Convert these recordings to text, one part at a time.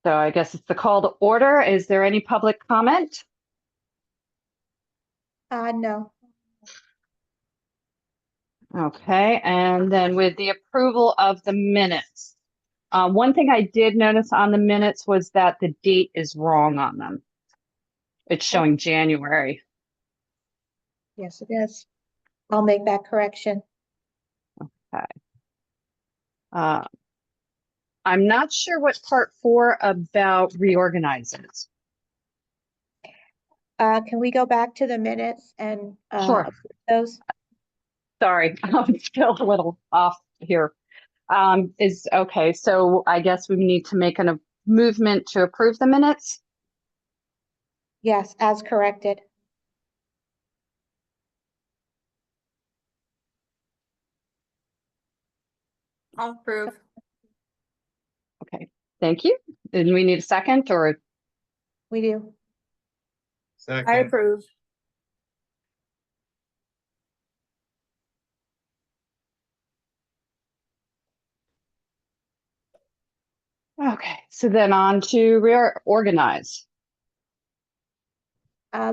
So I guess it's the call to order. Is there any public comment? No. Okay, and then with the approval of the minutes. One thing I did notice on the minutes was that the date is wrong on them. It's showing January. Yes, it is. I'll make that correction. Okay. I'm not sure what part 4 about reorganizes. Can we go back to the minutes and Sure. approve those? Sorry, I'm still a little off here. Okay, so I guess we need to make a movement to approve the minutes. Yes, as corrected. I'll approve. Okay, thank you. And we need a second or? We do. I approve. Okay, so then on to reorganize.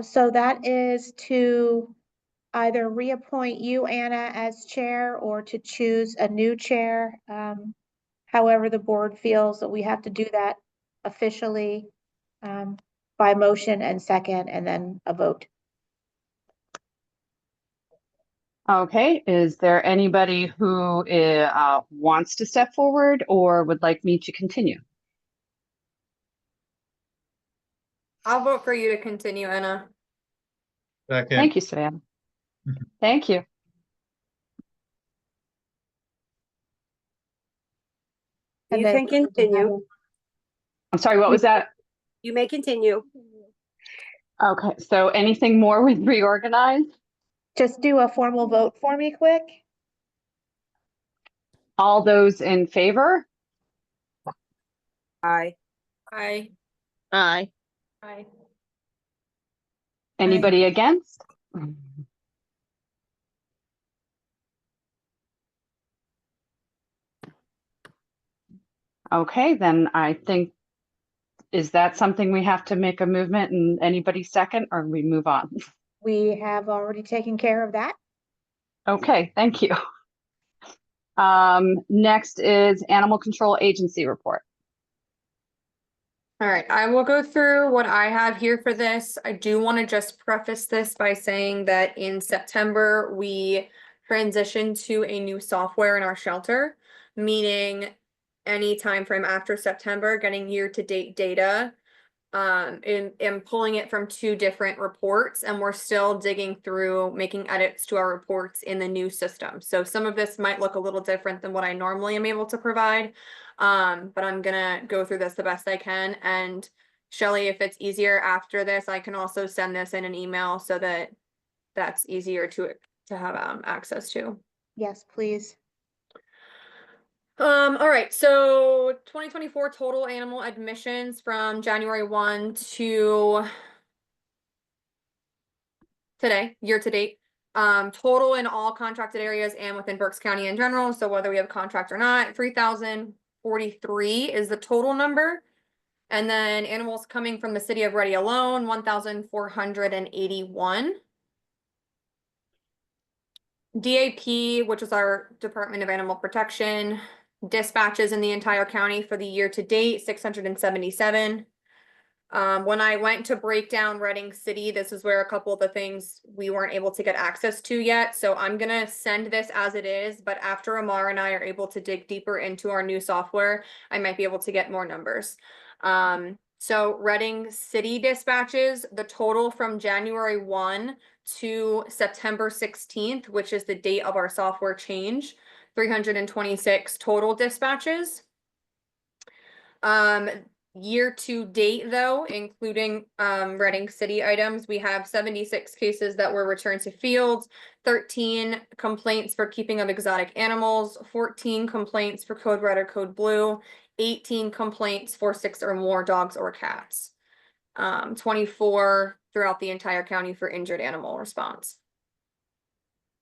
So that is to either reappoint you, Anna, as chair or to choose a new chair. However, the board feels that we have to do that officially by motion and second, and then a vote. Okay, is there anybody who wants to step forward or would like me to continue? I'll vote for you to continue, Anna. Second. Thank you, Savannah. Thank you. And You then can continue. I'm sorry, what was that? You may continue. Okay, so anything more with reorganize? Just do a formal vote for me quick. All those in favor? Aye. Aye. Aye. Aye. Anybody against? Okay, then I think, is that something we have to make a movement and anybody second or we move on? We have already taken care of that. Okay, thank you. Next is Animal Control Agency report. All right, I will go through what I have here for this. I do want to just preface this by saying that in September, we transitioned to a new software in our shelter, meaning any time frame after September, getting year-to-date data, and pulling it from 2 different reports, and we're still digging through making edits to our reports in the new system. So some of this might look a little different than what I normally am able to provide. But I'm gonna go through this the best I can. And Shelley, if it's easier after this, I can also send this in an email so that that's easier to have access to. Yes, please. All right, so 2024 total animal admissions from January 1 to today, year to date. Total in all contracted areas and within Berks County in general, so whether we have a contract or not, 3,043 is the total number. And then animals coming from the city of Ready alone, 1,481. DAP, which is our Department of Animal Protection, dispatches in the entire county for the year to date, 677. When I went to break down Reading City, this is where a couple of the things we weren't able to get access to yet. So I'm gonna send this as it is, but after Amar and I are able to dig deeper into our new software, I might be able to get more numbers. So Reading City dispatches, the total from January 1 to September 16th, which is the date of our software change, 326 total dispatches. Year to date though, including Reading City items, we have 76 cases that were returned to fields, 13 complaints for keeping of exotic animals, 14 complaints for code red or code blue, 18 complaints for 6 or more dogs or cats, 24 throughout the entire county for injured animal response.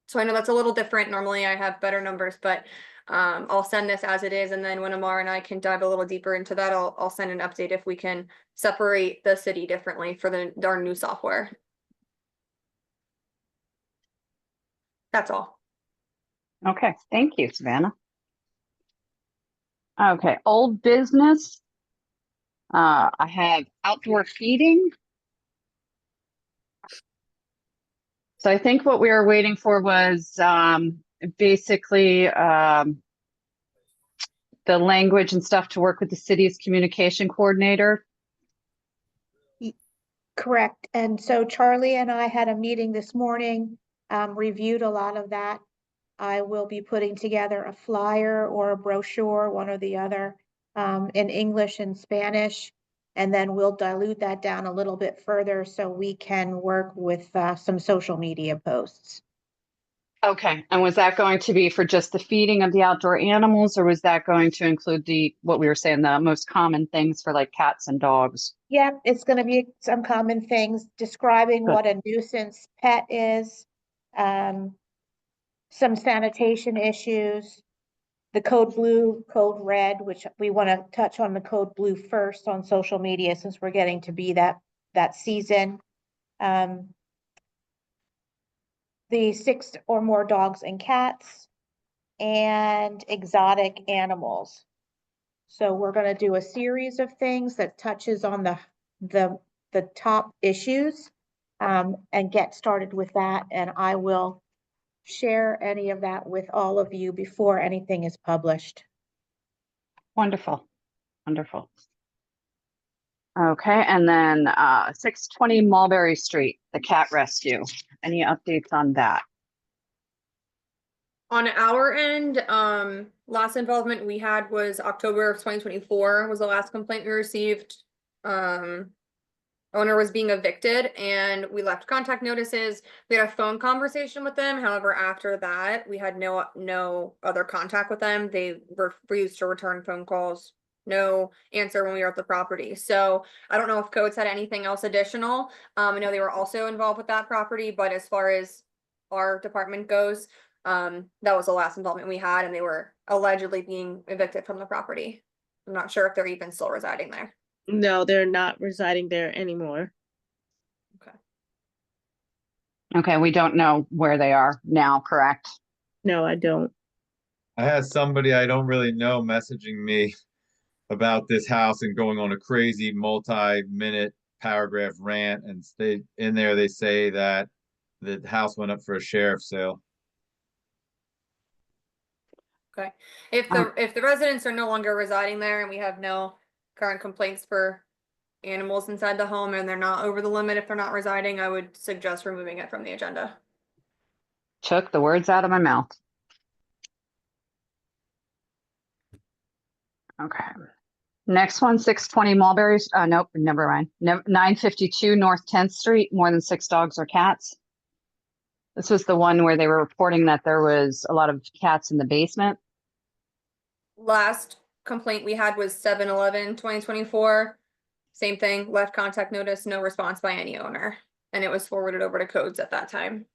So I know that's a little different. Normally I have better numbers, but I'll send this as it is, and then when Amar and I can dive a little deeper into that, I'll send an update if we can separate the city differently for our new software. That's all. Okay, thank you, Savannah. Okay, old business. I have outdoor feeding. So I think what we were waiting for was basically the language and stuff to work with the city's communication coordinator. Correct. And so Charlie and I had a meeting this morning, reviewed a lot of that. I will be putting together a flyer or a brochure, one or the other, in English and Spanish. And then we'll dilute that down a little bit further so we can work with some social media posts. Okay, and was that going to be for just the feeding of the outdoor animals, or was that going to include what we were saying, the most common things for like cats and dogs? Yeah, it's going to be some common things describing Good. what a nuisance pet is, some sanitation issues, the code blue, code red, which we want to touch on the code blue first on social media since we're getting to be that season. The 6 or more dogs and cats and exotic animals. So we're going to do a series of things that touches on the top issues, and get started with that. And I will share any of that with all of you before anything is published. Wonderful, wonderful. Okay, and then 620 Mulberry Street, the cat rescue. Any updates on that? On our end, last involvement we had was October of 2024 was the last complaint we received. Owner was being evicted and we left contact notices. We had a phone conversation with them. However, after that, we had no other contact with them. They refused to return phone calls. No answer when we were at the property. So I don't know if Codes had anything else additional. I know they were also involved with that property, but as far as our department goes, that was the last involvement we had, and they were allegedly being evicted from the property. I'm not sure if they're even still residing there. No, they're not residing there anymore. Okay, we don't know where they are now, correct? No, I don't. I had somebody I don't really know messaging me about this house and going on a crazy multi-minute paragraph rant, and they say that the house went up for a sheriff's sale. Okay, if the residents are no longer residing there and we have no current complaints for animals inside the home and they're not over the limit if they're not residing, I would suggest removing it from the agenda. Took the words out of my mouth. Okay. Next one, 620 Mulberry. Nope, never mind. 952 North 10th Street, more than 6 dogs or cats. This was the one where they were reporting that there was a lot of cats in the basement. Last complaint we had was 7/11/2024. Same thing, left contact notice, no response by any owner, and it was forwarded over to Codes at that time.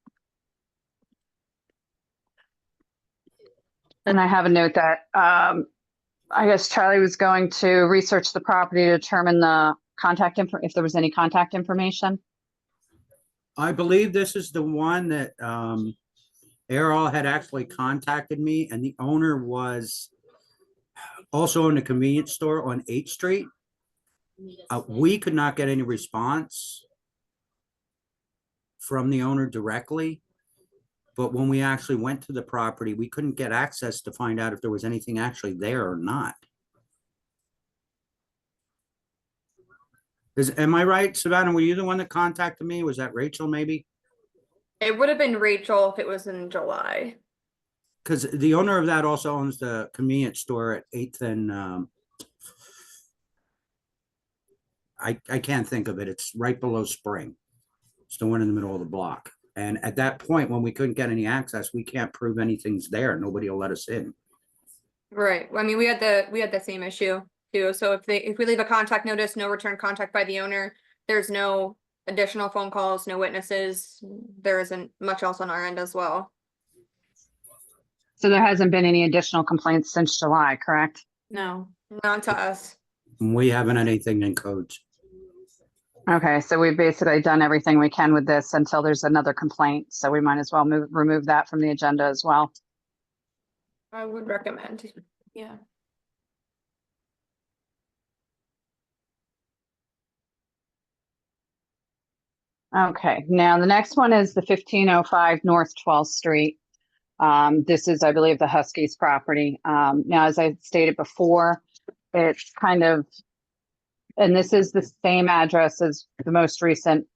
And I have a note that I guess Charlie was going to research the property to determine the contact info, if there was any contact information. I believe this is the one that Errol had actually contacted me, and the owner was also in a convenience store on 8th Street. We could not get any response from the owner directly, but when we actually went to the property, we couldn't get access to find out if there was anything actually there or not. Am I right, Savannah? Were you the one that contacted me? Was that Rachel maybe? It would have been Rachel if it was in July. Because the owner of that also owns the convenience store at 8th and I can't think of it. It's right below Spring. It's the one in the middle of the block. And at that point, when we couldn't get any access, we can't prove anything's there. Nobody will let us in. Right. I mean, we had the same issue too. So if we leave a contact notice, no return contact by the owner, there's no additional phone calls, no witnesses. There isn't much else on our end as well. So there hasn't been any additional complaints since July, correct? No, not to us. We haven't had anything in codes. Okay, so we've basically done everything we can with this until there's another complaint. So we might as well remove that from the agenda as well. I would recommend, yeah. Okay, now the next one is the 1505 North 12th Street. This is, I believe, the Huskies property. Now, as I stated before, it's kind of, and this is the same address as the most recent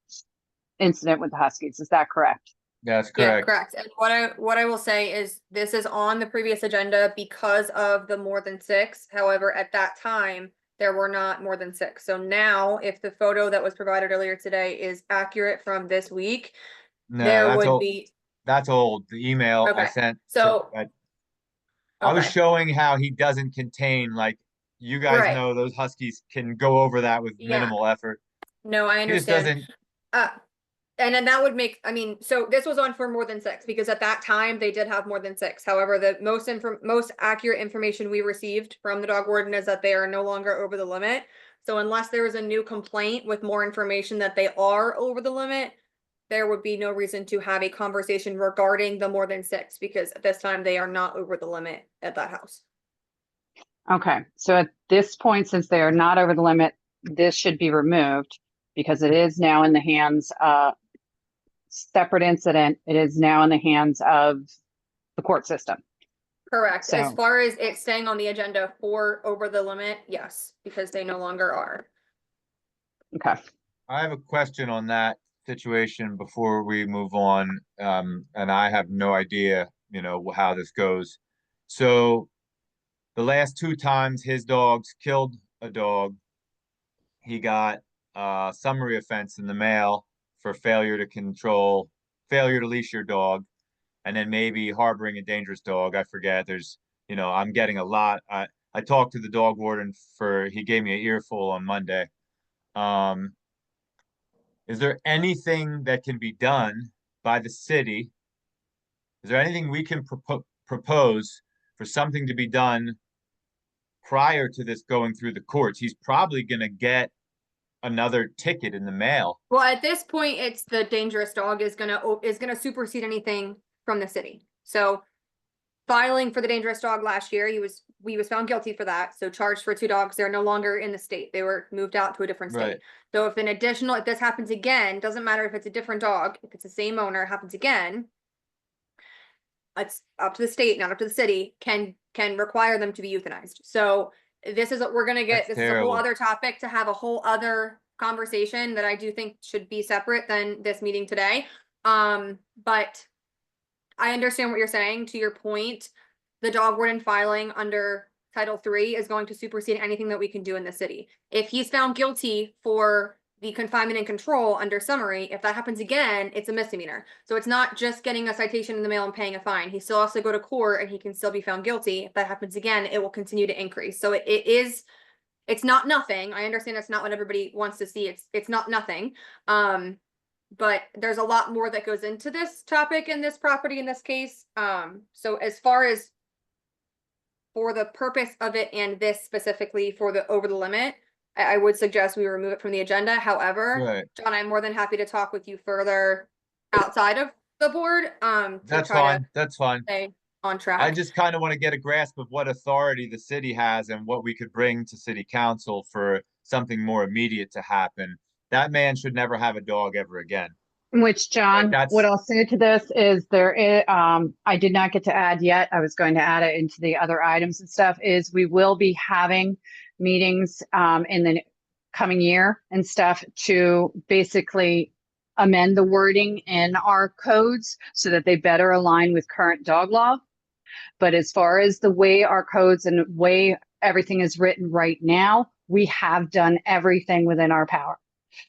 incident with the Huskies. Is that correct? That's Yeah, correct. correct. And what I will say is this is on the previous agenda because of the more than 6. However, at that time, there were not more than 6. So now if the photo that was provided earlier today is accurate from this week, No, there that's would old. be, That's old. The email I Okay, sent. so- I was okay, showing how he doesn't contain, like, you guys Right. know those Huskies can go over that with Yeah. minimal effort. no, I He just understand. doesn't, And then that would make, I mean, so this was on for more than 6 because at that time they did have more than 6. However, the most accurate information we received from the dog warden is that they are no longer over the limit. So unless there is a new complaint with more information that they are over the limit, there would be no reason to have a conversation regarding the more than 6 because at this time they are not over the limit at that house. Okay, so at this point, since they are not over the limit, this should be removed because it is now in the hands separate incident. It is now in the hands of the court system. Correct. As So- far as it staying on the agenda for over the limit, yes, because they no longer are. Okay. I have a question on that situation before we move on. And I have no idea, how this goes. So the last 2 times his dogs killed a dog, he got a summary offense in the mail for failure to leash your dog, and then maybe harboring a dangerous dog. I forget. I'm getting a lot. I talked to the dog warden he gave me an earful on Monday. Is there anything that can be done by the city? Is there anything we can propose for something to be done prior to this going through the courts? He's probably going to get another ticket in the mail. Well, at this point, it's the dangerous dog is gonna supersede anything from the city. So filing for the dangerous dog last year, he was found guilty for that. So charged for 2 dogs. They're no longer in the state. They were moved out to a different state. Right. So if this happens again, doesn't matter if it's a different dog, if it's the same owner, happens again, it's up to the state, not up to the city, can require them to be euthanized. So this is what we're gonna get. That's This is a whole terrible. other topic to have a whole other conversation that I do think should be separate than this meeting today. But I understand what you're saying. To your point, the dog warden filing under Title III is going to supersede anything that we can do in the city. If he's found guilty for the confinement and control under summary, if that happens again, it's a misdemeanor. So it's not just getting a citation in the mail and paying a fine. He still has to go to court and he can still be found guilty. If that happens again, it will continue to increase. So it's not nothing. I understand that's not what everybody wants to see. It's not nothing. But there's a lot more that goes into this topic and this property in this case. So as far as for the purpose of it and this specifically for the over the limit, I would suggest we remove it from the agenda. However, Right. John, I'm more than happy to talk with you further outside of the board, to That's try fine. to That's fine. stay on track. I just kind of want to get a grasp of what authority the city has and what we could bring to city council for something more immediate to happen. That man should never have a dog ever again. Which, John, That's- what I'll say to this is I did not get to add yet. I was going to add it into the other items and stuff, is we will be having meetings in the coming year and stuff to basically amend the wording in our codes so that they better align with current dog law. But as far as the way our codes and way everything is written right now, we have done everything within our power.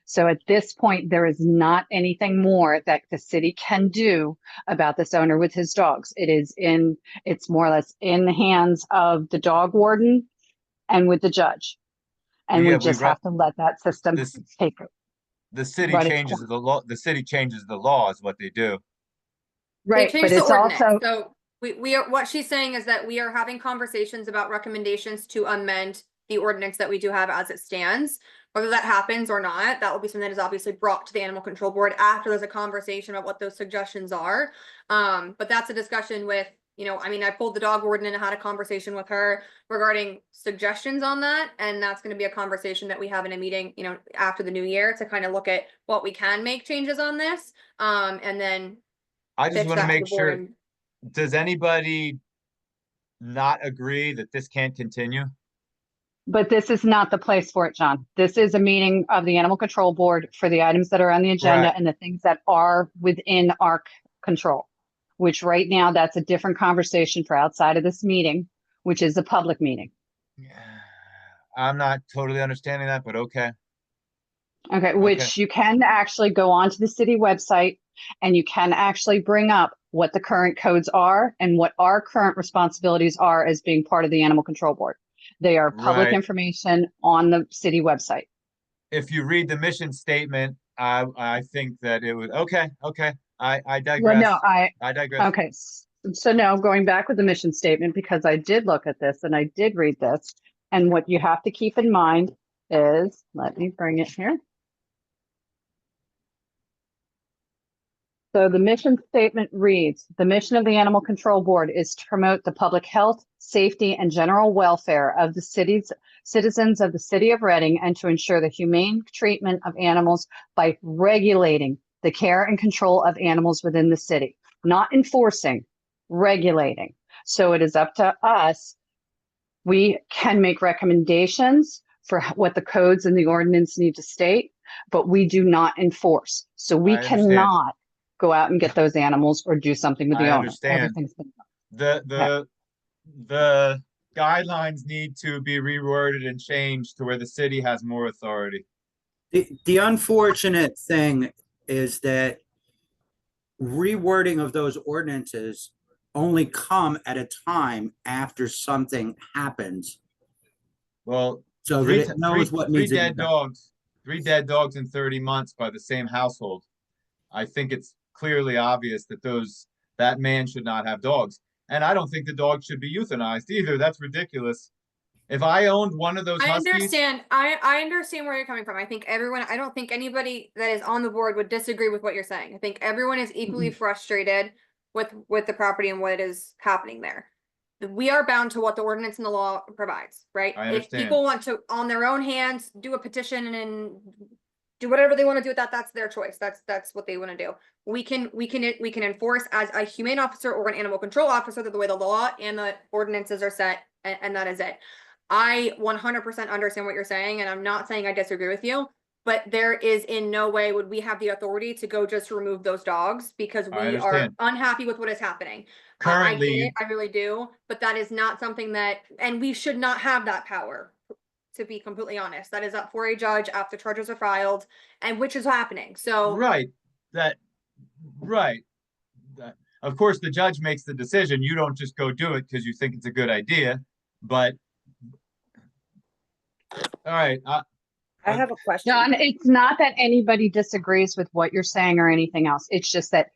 So at this point, there is not anything more that the city can do about this owner with his dogs. It's more or less in the hands of the dog warden and with the judge. And Yeah, we just have to let that system this- take it. The city Run its changes course. the law. The city changes the law is what they do. They Right, changed but the it's ordinance. also, So We are, what she's saying is that we are having conversations about recommendations to amend the ordinance that we do have as it stands. Whether that happens or not, that will be something that is obviously brought to the animal control board after there's a conversation about what those suggestions are. But that's a discussion with, you know, I mean, I pulled the dog warden and had a conversation with her regarding suggestions on that. And that's going to be a conversation that we have in a meeting, you know, after the new year to kind of look at what we can make changes on this. And then I just pitch want to that make the board sure, and- does anybody not agree that this can't continue? But this is not the place for it, John. This is a meeting of the Animal Control Board for the items that are on the agenda Right. and the things that are within our control, which right now, that's a different conversation for outside of this meeting, which is a public meeting. I'm not totally understanding that, but okay. Okay, which you can actually go onto the city website and you can actually bring up what the current codes are and what our current responsibilities are as being part of the Animal Control Board. They are public Right. information on the city website. If you read the mission statement, I think that it was, okay. I Well, digress. no, I digress. okay. So now going back with the mission statement, because I did look at this and I did read this, and what you have to keep in mind is, let me bring it here. So the mission statement reads, the mission of the Animal Control Board is to promote the public health, safety, and general welfare of the city's citizens of the city of Reading and to ensure the humane treatment of animals by regulating the care and control of animals within the city, not enforcing, regulating. So it is up to us. We can make recommendations for what the codes and the ordinance need to state, but we do not enforce. So we I understand. cannot go out and get those animals or do something with the I owner. understand. Everything's been done. The guidelines need to be reworded and changed to where the city has more authority. The unfortunate thing is that rewording of those ordinances only come at a time after something happens. Well, So that it knows what three needs to be dead done. dogs, 3 dead dogs in 30 months by the same household. I think it's clearly obvious that that man should not have dogs. And I don't think the dog should be euthanized either. That's ridiculous. If I owned one of those I huskies, understand. I understand where you're coming from. I think everyone, I don't think anybody that is on the board would disagree with what you're saying. I think everyone is equally frustrated with the property and what is happening there. We are bound to what the ordinance and the law provides, right? I If understand. people want to, on their own hands, do a petition and do whatever they want to do with that, that's their choice. That's what they want to do. We can enforce as a humane officer or an animal control officer the way the law and the ordinances are set, and that is it. I 100% understand what you're saying, and I'm not saying I disagree with you, but there is in no way would we have the authority to go just remove those dogs because I we are understand. unhappy with what is happening. I Currently, get it, I really do, but that is not something that, and we should not have that power, to be completely honest. That is up for a judge after charges are filed, and which is happening. So right. Of course, the judge makes the decision. You don't just go do it because you think it's a good idea. But all right. I have a question. John, it's not that anybody disagrees with what you're saying or anything else. It's just that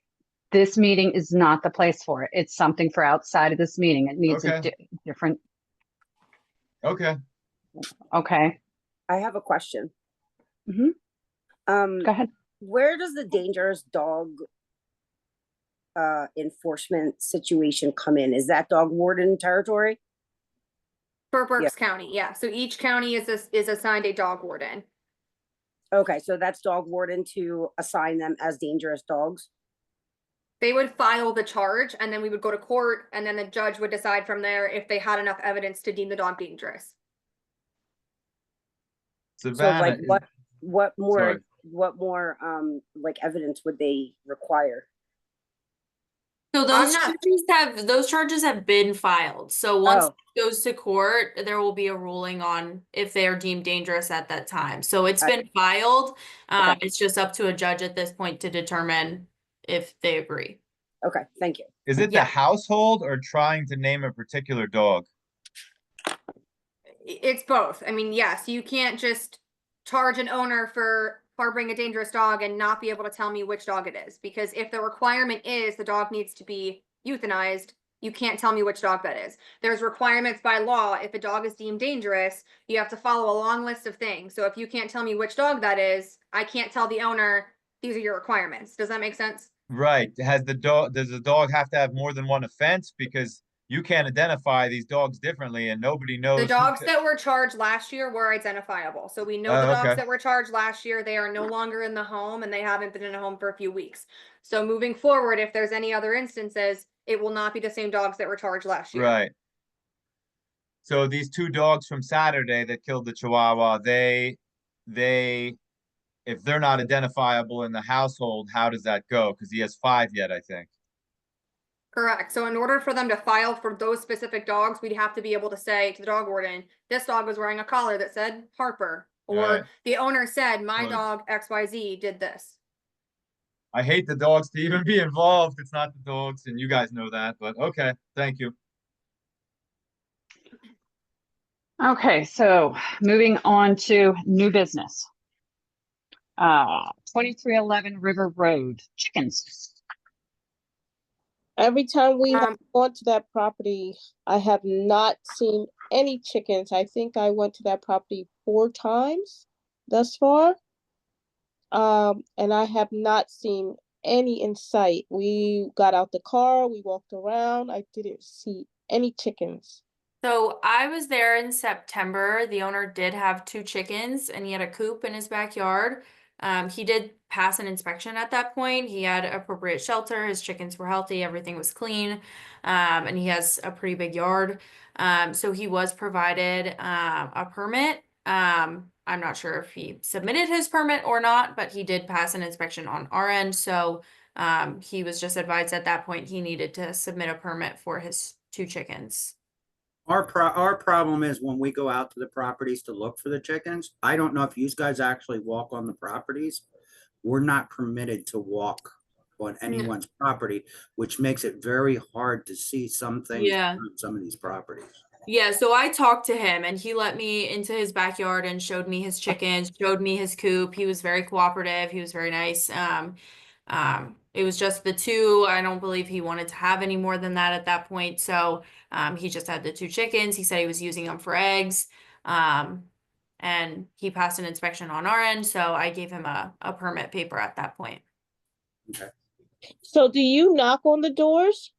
this meeting is not the place for it. It's something for outside of this meeting. It needs a Okay. different, Okay. okay, I have a question. Mhm. go ahead. Where does the dangerous dog enforcement situation come in? Is that dog warden territory? for Berks County, yeah. So each county is assigned a dog warden. Okay, so that's dog warden to assign them as dangerous dogs? They would file the charge and then we would go to court and then the judge would decide from there if they had enough evidence to deem the dog dangerous. Savannah. So like what Sorry. more like evidence would they require? So I'm not- those charges have been filed. So once Oh. it goes to court, there will be a ruling on if they are deemed dangerous at that time. So it's Okay. been filed. Okay. It's just up to a judge at this point to determine if they agree. Okay, thank you. Is it Yeah. the household or trying to name a particular dog? It's both. I mean, yes, you can't just charge an owner for harboring a dangerous dog and not be able to tell me which dog it is. Because if the requirement is the dog needs to be euthanized, you can't tell me which dog that is. There's requirements by law. If a dog is deemed dangerous, you have to follow a long list of things. So if you can't tell me which dog that is, I can't tell the owner, these are your requirements. Does that make sense? Right. Does the dog have to have more than one offense? Because you can't identify these dogs differently and nobody knows. The dogs that were charged last year were identifiable. So we know the dogs okay. that were charged last year, they are no longer in the home and they haven't been in a home for a few weeks. So moving forward, if there's any other instances, it will not be the same dogs that were charged last year. Right. So these 2 dogs from Saturday that killed the Chihuahua, they, if they're not identifiable in the household, how does that go? Because he has 5 yet, I think. Correct. So in order for them to file for those specific dogs, we'd have to be able to say to the dog warden, this dog was wearing a collar that said Harper, or Right. the owner said, my Right. dog XYZ did this. I hate the dogs to even be involved. It's not the dogs, and you guys know that, but okay, thank you. Okay, so moving on to new business. 2311 River Road, chickens. Every time we have Um, gone to that property, I have not seen any chickens. I think I went to that property 4 times thus far. And I have not seen any in sight. We got out the car, we walked around. I didn't see any chickens. So I was there in September. The owner did have 2 chickens and he had a coop in his backyard. He did pass an inspection at that point. He had appropriate shelter. His chickens were healthy. Everything was clean. And he has a pretty big yard. So he was provided a permit. I'm not sure if he submitted his permit or not, but he did pass an inspection on our end. So he was just advised at that point he needed to submit a permit for his 2 chickens. Our problem is when we go out to the properties to look for the chickens, I don't know if you guys actually walk on the properties. We're not permitted to walk on anyone's property, which makes it very hard to see some things Yeah. on some of these properties. Yeah, so I talked to him and he let me into his backyard and showed me his chickens, showed me his coop. He was very cooperative. He was very nice. It was just the 2. I don't believe he wanted to have any more than that at that point. So, he just had the 2 chickens. He said he was using them for eggs. And he passed an inspection on our end. So I gave him a permit paper at that point. So do you knock on the doors?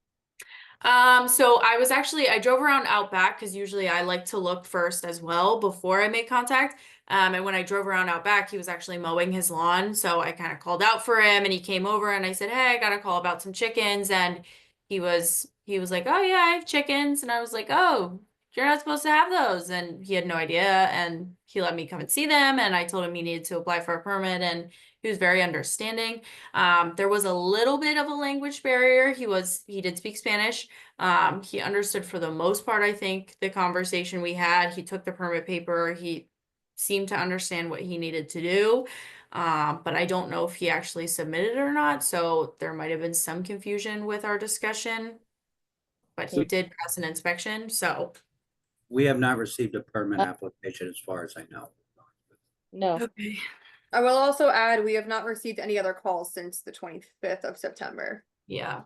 So I drove around out back because usually I like to look first as well before I make contact. And when I drove around out back, he was actually mowing his lawn. So I kind of called out for him and he came over and I said, hey, I got a call about some chickens. And he was like, oh yeah, I have chickens. And I was like, oh, you're not supposed to have those. And he had no idea. And he let me come and see them. And I told him he needed to apply for a permit and he was very understanding. There was a little bit of a language barrier. He did speak Spanish. He understood for the most part, I think, the conversation we had. He took the permit paper. He seemed to understand what he needed to do. But I don't know if he actually submitted it or not. So there might have been some confusion with our discussion. But he did pass an inspection. So We have not received a permit application as far as I know. No. okay. I will also add, we have not received any other calls since the 25th of September. Yeah.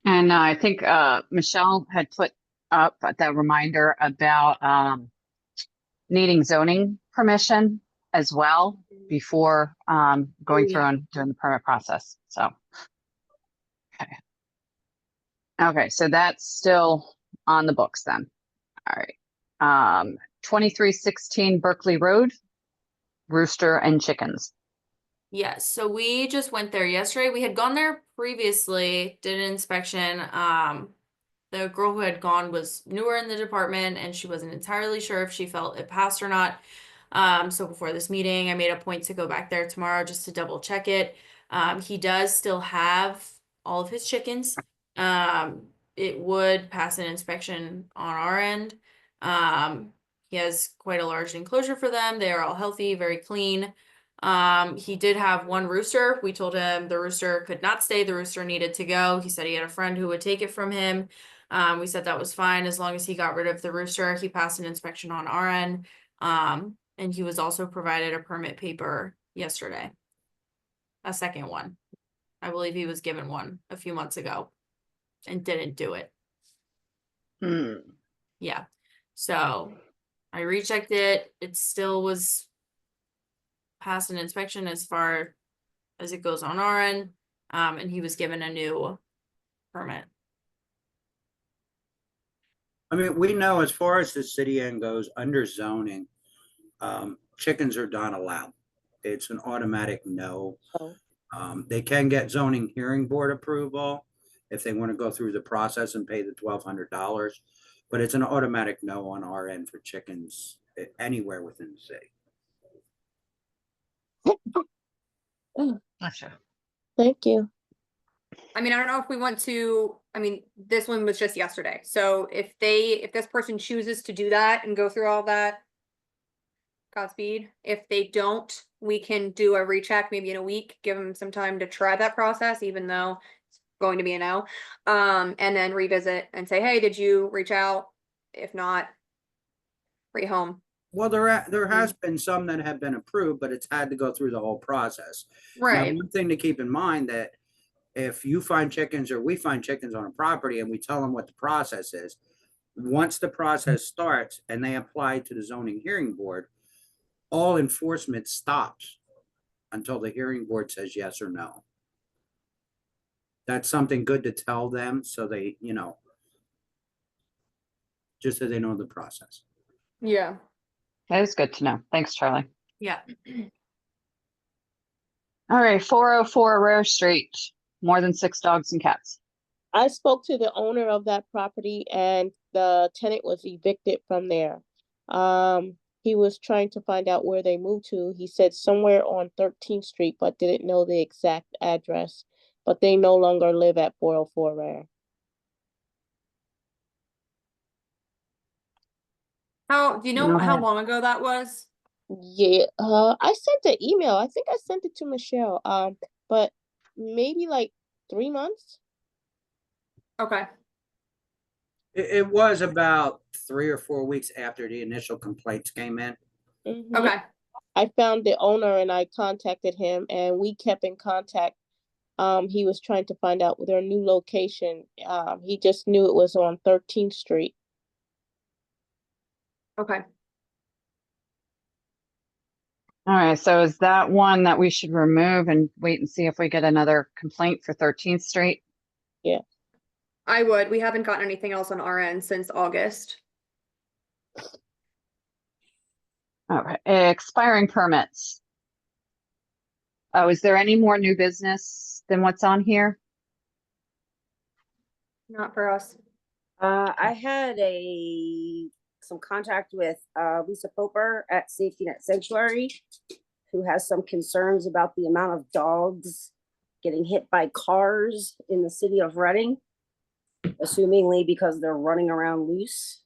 And I think Michelle had put up the reminder about needing zoning permission as well before going through and doing the permit process. So, okay. Okay, so that's still on the books then. All right. 2316 Berkeley Road, rooster and chickens. Yes, so we just went there yesterday. We had gone there previously, did an inspection. The girl who had gone was newer in the department and she wasn't entirely sure if she felt it passed or not. So before this meeting, I made a point to go back there tomorrow just to double check it. He does still have all of his chickens. It would pass an inspection on our end. He has quite a large enclosure for them. They are all healthy, very clean. He did have 1 rooster. We told him the rooster could not stay. The rooster needed to go. He said he had a friend who would take it from him. We said that was fine as long as he got rid of the rooster. He passed an inspection on our end. And he was also provided a permit paper yesterday. A second one. I believe he was given one a few months ago and didn't do it. Hmm. Yeah. So I rechecked it. It still was passed an inspection as far as it goes on our end. And he was given a new permit. I mean, we know as far as the city end goes, under zoning, chickens are not allowed. It's an automatic no. Oh. They can get zoning hearing board approval if they want to go through the process and pay the $1,200, but it's an automatic no on our end for chickens anywhere within the city. Gotcha. Thank you. I mean, I don't know if we want to, I mean, this one was just yesterday. So if this person chooses to do that and go through all that, Godspeed. If they don't, we can do a recheck maybe in a week, give them some time to try that process, even though it's going to be a no. And then revisit and say, hey, did you reach out? If not, rehome. Well, there has been some that have been approved, but it's had to go through the whole process. Now, Right. one thing to keep in mind that if you find chickens or we find chickens on a property and we tell them what the process is, once the process starts and they apply to the zoning hearing board, all enforcement stops until the hearing board says yes or no. That's something good to tell them so they, just so they know the process. Yeah. That is good to know. Thanks, Charlie. Yeah. All right, 404 Rare Street, more than 6 dogs and cats. I spoke to the owner of that property and the tenant was evicted from there. He was trying to find out where they moved to. He said somewhere on 13th Street, but didn't know the exact address. But they no longer live at 404 Rare. Do you know Go how ahead. long ago that was? Yeah, I sent the email. I think I sent it to Michelle. But maybe like 3 months. Okay. It was about 3 or 4 weeks after the initial complaints came in. Mhm. Okay. I found the owner and I contacted him and we kept in contact. He was trying to find out their new location. He just knew it was on 13th Street. Okay. All right, so is that one that we should remove and wait and see if we get another complaint for 13th Street? I would. We haven't gotten anything else on our end since August. All right, expiring permits. Oh, is there any more new business than what's on here? Not for us. I had some contact with Lisa Poper at Safety Net Sanctuary, who has some concerns about the amount of dogs getting hit by cars in the city of Reading, assumingly because they're running around loose.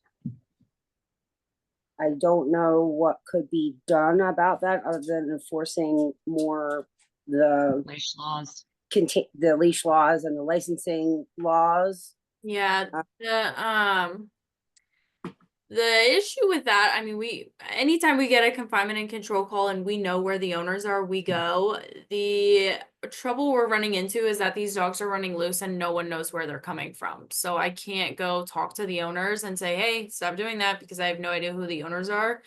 I don't know what could be done about that other than enforcing more the Leash laws. the leash laws and the licensing laws. Yeah, the issue with that, I mean, anytime we get a confinement and control call and we know where the owners are, we go. The trouble we're running into is that these dogs are running loose and no one knows where they're coming from. So I can't go talk to the owners and say, hey, stop doing that, because I have no idea who the owners are.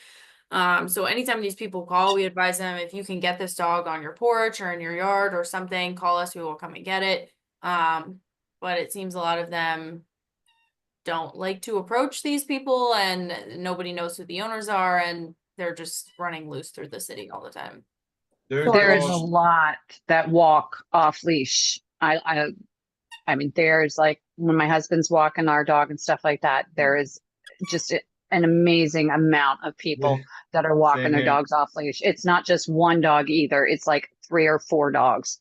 So anytime these people call, we advise them, if you can get this dog on your porch or in your yard or something, call us, we will come and get it. But it seems a lot of them don't like to approach these people and nobody knows who the owners are and they're just running loose through the city all the time. There's There is a dogs- lot that walk off leash. I mean, there's like when my husband's walking our dog and stuff like that, there is just an amazing amount of people Yeah. that are walking Same their here. dogs off leash. It's not just one dog either. It's like 3 or 4 dogs.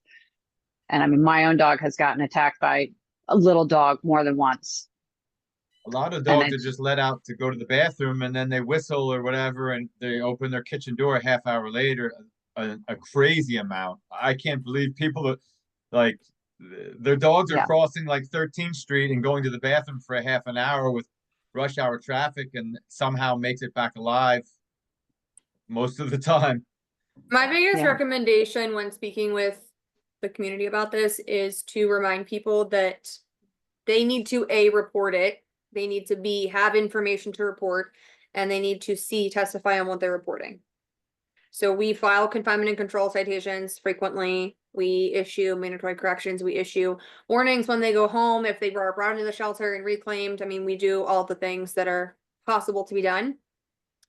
And I mean, my own dog has gotten attacked by a little dog more than once. A lot of And dogs are it's- just let out to go to the bathroom and then they whistle or whatever and they open their kitchen door a half hour later. A crazy amount. I can't believe people are like their dogs are Yeah. crossing like 13th Street and going to the bathroom for a half an hour with rush hour traffic and somehow makes it back alive most of the time. My biggest Yeah. recommendation when speaking with the community about this is to remind people that they need to report it. They need to have information to report, and they need to testify on what they're reporting. So we file confinement and control citations frequently. We issue mandatory corrections. We issue warnings when they go home, if they were brought into the shelter and reclaimed. I mean, we do all the things that are possible to be done.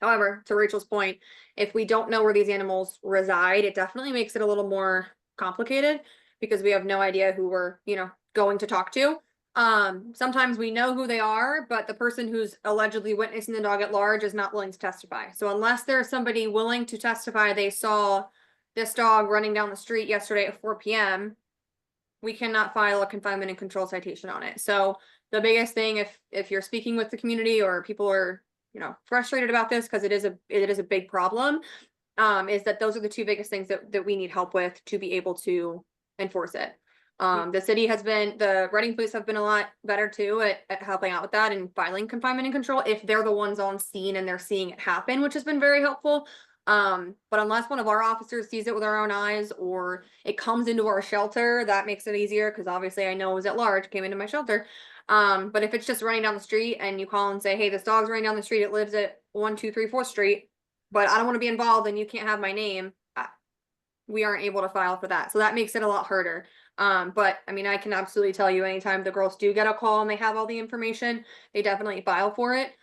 However, to Rachel's point, if we don't know where these animals reside, it definitely makes it a little more complicated because we have no idea who we're, going to talk to. Sometimes we know who they are, but the person who's allegedly witnessing the dog at large is not willing to testify. So unless there's somebody willing to testify, they saw this dog running down the street yesterday at 4 p.m., we cannot file a confinement and control citation on it. So the biggest thing, if you're speaking with the community or people are, frustrated about this, because it is a big problem, is that those are the two biggest things that we need help with to be able to enforce it. The Reading police have been a lot better too at helping out with that and filing confinement and control if they're the ones on scene and they're seeing it happen, which has been very helpful. But unless one of our officers sees it with our own eyes or it comes into our shelter, that makes it easier because obviously I know it was at large, came into my shelter. But if it's just running down the street and you call and say, hey, this dog's running down the street, it lives at 1, 2, 3, 4th Street, but I don't want to be involved and you can't have my name, we aren't able to file for that. So that makes it a lot harder. But I mean, I can absolutely tell you anytime the girls do get a call and they have all the information, they definitely file for it.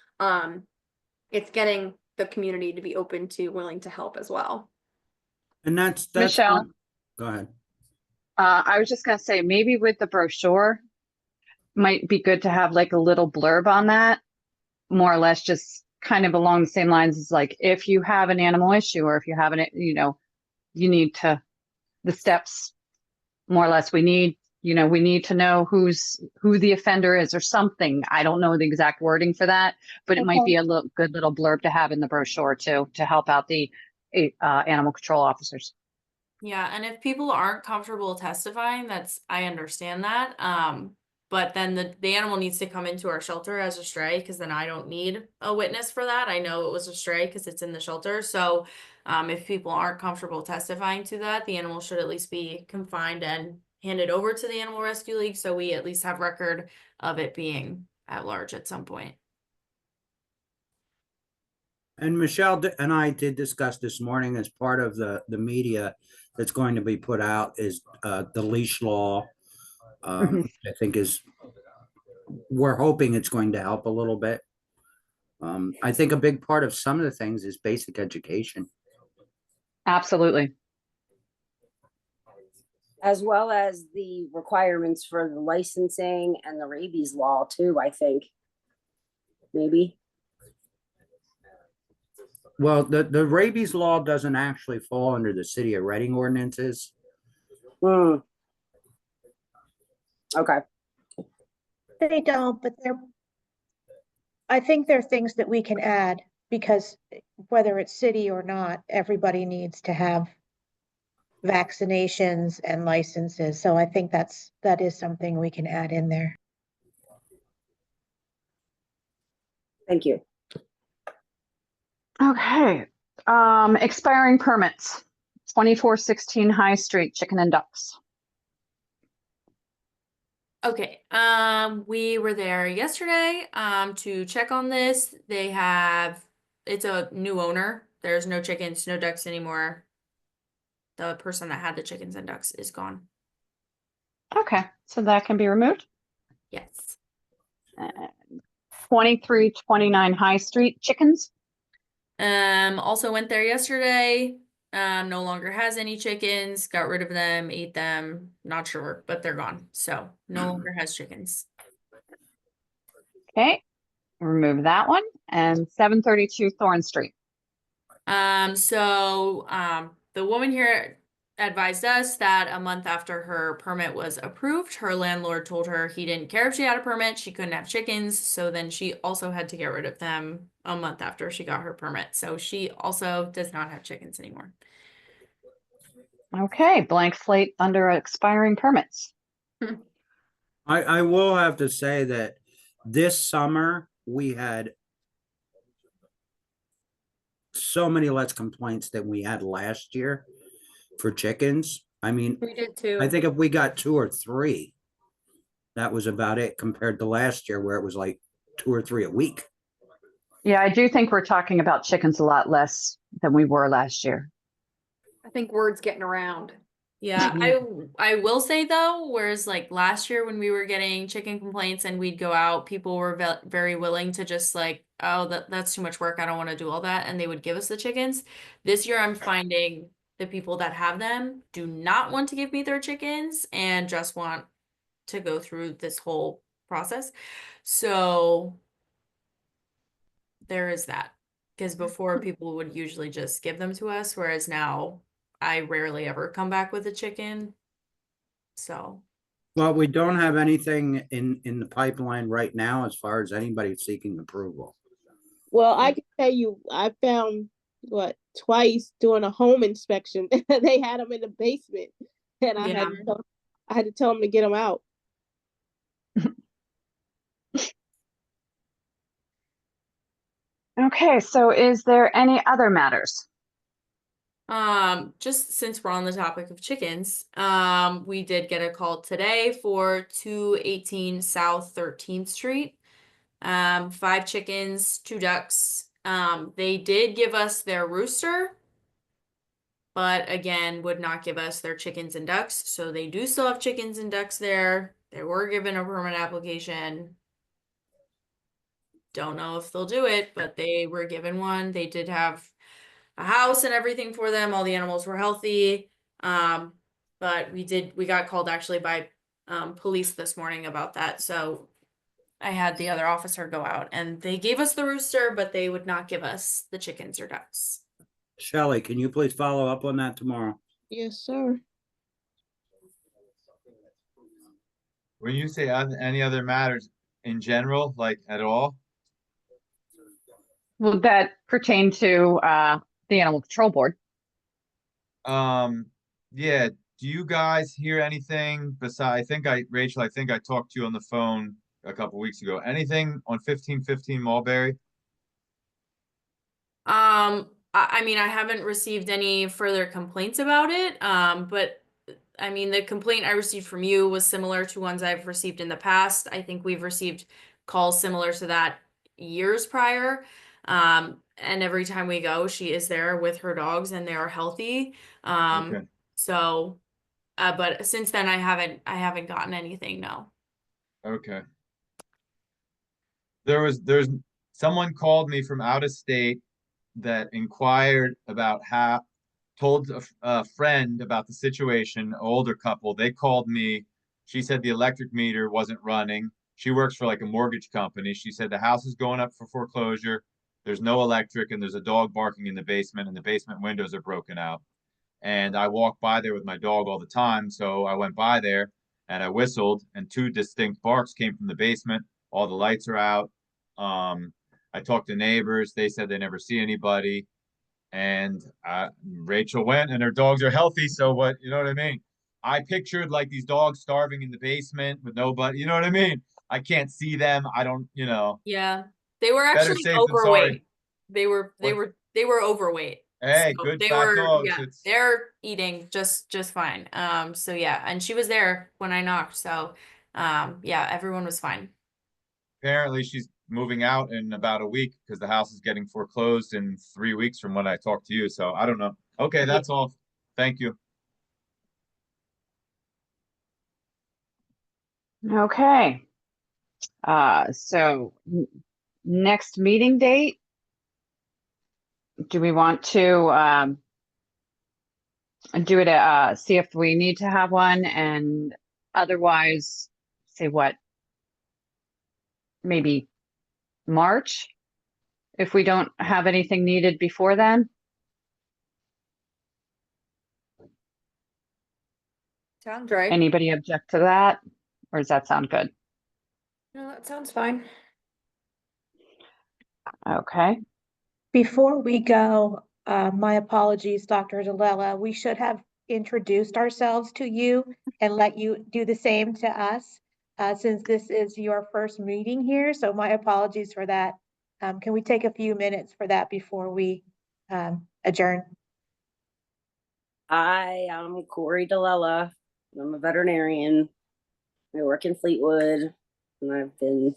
It's getting the community to be open to willing to help as well. And that's Michelle? one- Go ahead. I was just gonna say, maybe with the brochure, might be good to have like a little blurb on that, more or less just kind of along the same lines as like, if you have an animal issue or if you have you need the steps, more or less, we need to know who the offender is or something. I don't know the exact wording for that, but it might be a good little blurb to have in the brochure too, to help out the animal control officers. Yeah, and if people aren't comfortable testifying, I understand that. But then the animal needs to come into our shelter as a stray, because then I don't need a witness for that. I know it was a stray because it's in the shelter. So if people aren't comfortable testifying to that, the animal should at least be confined and handed over to the Animal Rescue League, so we at least have record of it being at large at some point. And Michelle and I did discuss this morning as part of the media that's going to be put out is the leash law. Mhm. I think we're hoping it's going to help a little bit. I think a big part of some of the things is basic education. Absolutely. As well as the requirements for the licensing and the rabies law too, I think. Maybe. Well, the rabies law doesn't actually fall under the city of Reading ordinances. Okay. They don't, but I think there are things that we can add because whether it's city or not, everybody needs to have vaccinations and licenses. So I think that is something we can add in there. Thank you. Okay. Expiring permits. 2416 High Street, Chicken and Ducks. Okay, we were there yesterday, to check on this. It's a new owner. There's no chickens, no ducks anymore. The person that had the chickens and ducks is gone. Okay, so that can be removed. Yes. 2329 High Street, chickens. Also went there yesterday. No longer has any chickens, got rid of them, ate them, not sure, but they're gone. So no longer has chickens. Okay, remove that one. And 732 Thorn Street. The woman here advised us that a month after her permit was approved, her landlord told her he didn't care if she had a permit, she couldn't have chickens. So then she also had to get rid of them a month after she got her permit. So she also does not have chickens anymore. Okay, blank slate under expiring permits. I will have to say that this summer we had so many less complaints than we had last year for chickens. I mean, We did too. I think if we got 2 or 3, that was about it compared to last year where it was like 2 or 3 a week. Yeah, I do think we're talking about chickens a lot less than we were last year. I think word's getting around. Yeah, I will say though, whereas like last year when we were getting chicken complaints and we'd go out, people were very willing to just like, oh, that's too much work. I don't want to do all that, and they would give us the chickens. This year, I'm finding the people that have them do not want to give me their chickens and just want to go through this whole process. So there is that. Because before people would usually just give them to us, whereas now I rarely ever come back with a chicken. So Well, we don't have anything in the pipeline right now as far as anybody seeking approval. Well, I can tell you, I found what twice doing a home inspection. They had them in the basement, and yeah. I had to tell them to get them out. Okay, so is there any other matters? Just since we're on the topic of chickens, we did get a call today for 218 South 13th Street. 5 chickens, 2 ducks. They did give us their rooster, but again, would not give us their chickens and ducks. So they do still have chickens and ducks there. They were given a permit application. Don't know if they'll do it, but they were given one. They did have a house and everything for them. All the animals were healthy. But we got called actually by police this morning about that. So I had the other officer go out and they gave us the rooster, but they would not give us the chickens or ducks. Shelley, can you please follow up on that tomorrow? Yes, sir. When you say any other matters in general, like at all? Will that pertain to the Animal Control Board? Yeah, do you guys hear anything besides, Rachel, I think I talked to you on the phone a couple weeks ago. Anything on 1515 Mulberry? I mean, I haven't received any further complaints about it. But I mean, the complaint I received from you was similar to ones I've received in the past. I think we've received calls similar to that years prior. And every time we go, she is there with her dogs and they are healthy. Okay. So, but since then I haven't gotten anything, no. Okay. There's someone called me from out of state that inquired about told a friend about the situation, older couple. They called me. She said the electric meter wasn't running. She works for like a mortgage company. She said the house is going up for foreclosure. There's no electric and there's a dog barking in the basement and the basement windows are broken out. And I walk by there with my dog all the time. So I went by there and I whistled, and 2 distinct barks came from the basement. All the lights are out. I talked to neighbors. They said they never see anybody. And Rachel went, and her dogs are healthy. So what, you know what I mean? I pictured like these dogs starving in the basement with nobody. You know what I mean? I can't see them. I don't, Yeah. They were better actually safe than sorry. overweight. They were overweight. Hey, So good they fat were, dogs. yeah, they're eating just fine. So yeah, and she was there when I knocked. So yeah, everyone was fine. Apparently she's moving out in about a week because the house is getting foreclosed in 3 weeks from when I talked to you. So I don't know. Okay, that's all. Thank you. Okay. So next meeting date, do we want to do it, see if we need to have one, and otherwise say what? Maybe March, if we don't have anything needed before then? Sounds right. Anybody object to that? Or does that sound good? No, that sounds fine. Okay. Before we go, my apologies, Dr. Zalella, we should have introduced ourselves to you and let you do the same to us, since this is your first meeting here, so my apologies for that. Can we take a few minutes for that before we adjourn? I am Corey DeLella. I'm a veterinarian. I work in Fleetwood, and I've been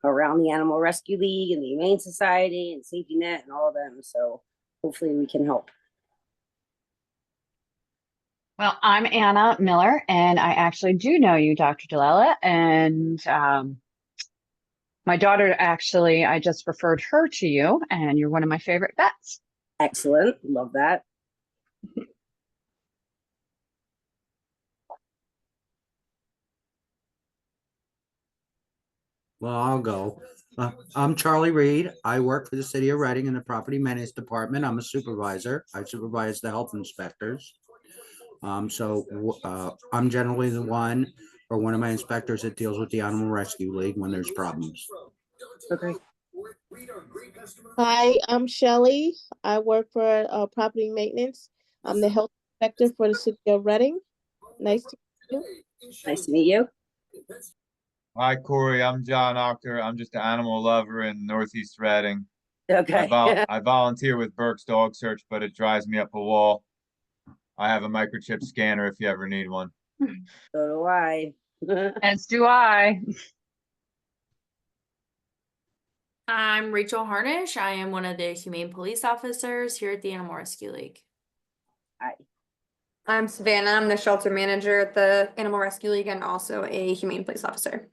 around the Animal Rescue League and the Humane Society and Safety Net and all of them. So hopefully we can help. Well, I'm Anna Miller, and I actually do know you, Dr. Delella, and my daughter actually, I just referred her to you, and you're one of my favorite vets. Excellent. Love that. Well, I'll go. I'm Charlie Reed. I work for the city of Reading in the property maintenance department. I'm a supervisor. I supervise the health inspectors. I'm generally the one or one of my inspectors that deals with the Animal Rescue League when there's problems. Okay. Hi, I'm Shelley. I work for property maintenance. I'm the health inspector for the city of Reading. Nice to meet you. Nice to meet you. Hi, Corey. I'm John Octor. I'm just an animal lover in Northeast Reading. Okay. I volunteer with Burke's Dog Search, but it drives me up a wall. I have a microchip scanner if you ever need one. So do I. As do I. I'm Rachel Harnish. I am one of the humane police officers here at the Animal Rescue League. Hi. I'm Savannah. I'm the shelter manager at the Animal Rescue League and also a humane police officer.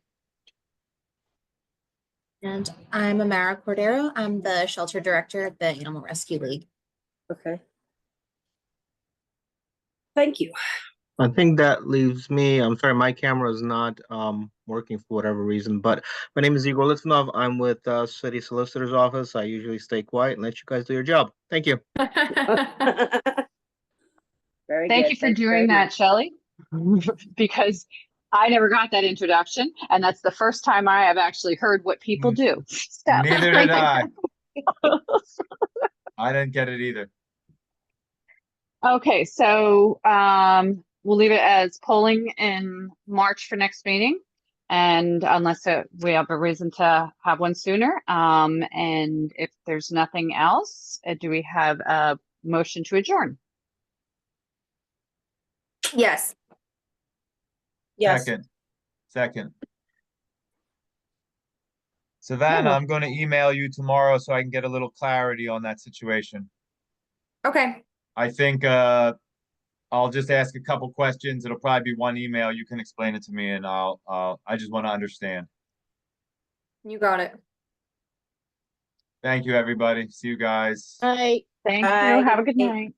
And I'm Amara Cordero. I'm the shelter director at the Animal Rescue League. Okay. Thank you. I think that leaves me. I'm sorry, my camera is not working for whatever reason. But my name is Igor Litvinov. I'm with City Solicitor's Office. I usually stay quiet and let you guys do your job. Thank you. Very Thank good. you for Thank you doing very that, much. Shelley, because I never got that introduction, and that's the first time I have actually heard what people do. So, Neither thank did you. I. I didn't get it either. Okay, so we'll leave it as polling in March for next meeting, and unless we have a reason to have one sooner. And if there's nothing else, do we have a motion to adjourn? Yes. Yes. Second. Savannah, I'm going to email you tomorrow so I can get a little clarity on that situation. Okay. I think I'll just ask a couple questions. It'll probably be one email. You can explain it to me, and I just want to understand. You got it. Thank you, everybody. See you guys. Hi. Thank Bye. you. Have a good night.